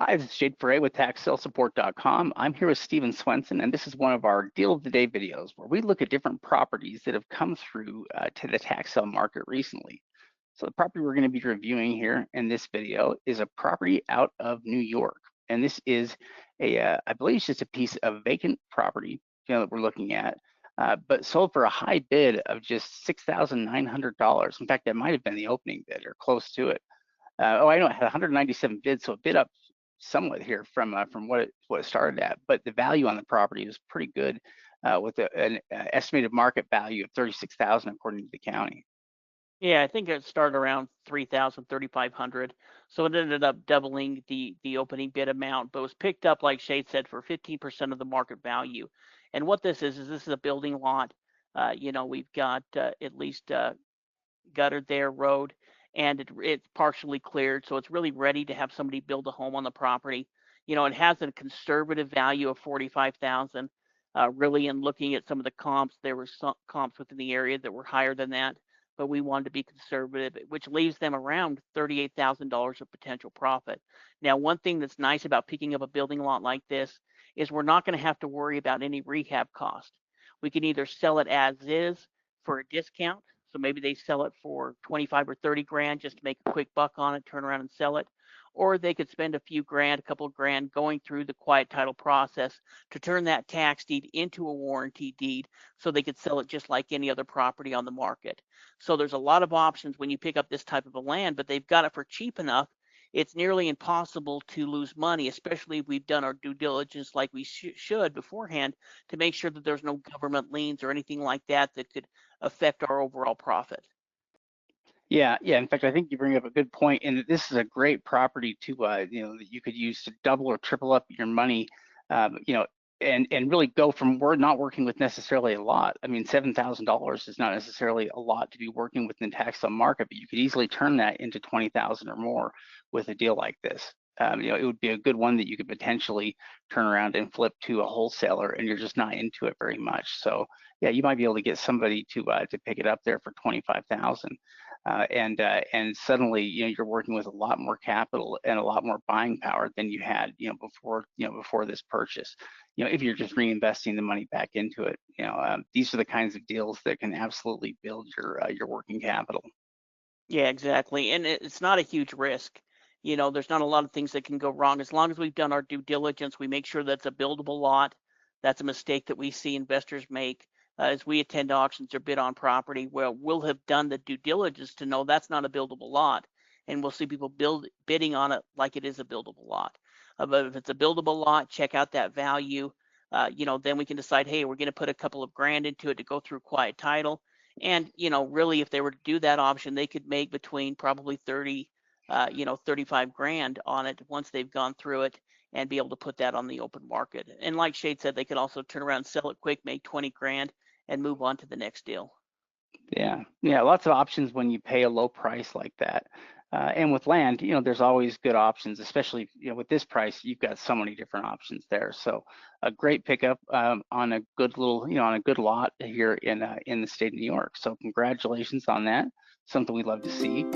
Hi, this is Jade Foray with TaxSaleSupport.com. I'm here with Steven Swenson, and this is one of our Deal of the Day videos where we look at different properties that have come through to the tax sale market recently. So the property we're going to be reviewing here in this video is a property out of New York. And this is I believe it's just a piece of vacant property, that we're looking at, but sold for a high bid of just $6,900. In fact, that might have been the opening bid or close to it. Oh, I know it had 197 bids, so it bid up somewhat here from what it started at. But the value on the property is pretty good, with an estimated market value of 36,000 according to the county. Yeah, I think it started around 3,000, 3,500. So it ended up doubling the opening bid amount, but was picked up, like Shade said, for 15% of the market value. And what this is this is a building lot. We've got at least guttered there, road, and it's partially cleared, so it's really ready to have somebody build a home on the property. It has a conservative value of 45,000. Really, in looking at some of the comps, there were some comps within the area that were higher than that, but we wanted to be conservative, which leaves them around $38,000 of potential profit. Now, one thing that's nice about picking up a building lot like this is we're not going to have to worry about any rehab cost. We can either sell it as is for a discount, so maybe they sell it for 25 or 30 grand just to make a quick buck on it, turn around and sell it. Or they could spend a few grand, a couple of grand going through the quiet title process to turn that tax deed into a warranty deed so they could sell it just like any other property on the market. So there's a lot of options when you pick up this type of a land, but they've got it for cheap enough. It's nearly impossible to lose money, especially if we've done our due diligence like we should beforehand to make sure that there's no government liens or anything like that that could affect our overall profit. Yeah. In fact, I think you bring up a good point, and this is a great property to, that you could use to double or triple up your money, um, you know, and really go from we're not working with necessarily a lot. I mean, $7,000 is not necessarily a lot to be working with in the tax sale market, but you could easily turn that into 20,000 or more with a deal like this. It would be a good one that you could potentially turn around and flip to a wholesaler, and you're just not into it very much. So yeah, you might be able to get somebody to pick it up there for 25,000. And suddenly you're working with a lot more capital and a lot more buying power than you had before this purchase. If you're just reinvesting the money back into it, these are the kinds of deals that can absolutely build your working capital. Yeah, exactly. And it's not a huge risk. There's not a lot of things that can go wrong. As long as we've done our due diligence, we make sure that's a buildable lot. That's a mistake that we see investors make as we attend auctions or bid on property. Well, we'll have done the due diligence to know that's not a buildable lot. And we'll see people bidding on it like it is a buildable lot. But if it's a buildable lot, check out that value. Then we can decide, hey, we're going to put a couple of grand into it to go through quiet title. And, really, if they were to do that option, they could make between probably 30, 35 grand on it once they've gone through it and be able to put that on the open market. And like Shade said, they could also turn around, sell it quick, make 20 grand and move on to the next deal. Yeah, lots of options when you pay a low price like that. And with land, there's always good options, especially with this price, you've got so many different options there. So a great pickup on a good on a good lot here in the state of New York. So congratulations on that. Something we love to see.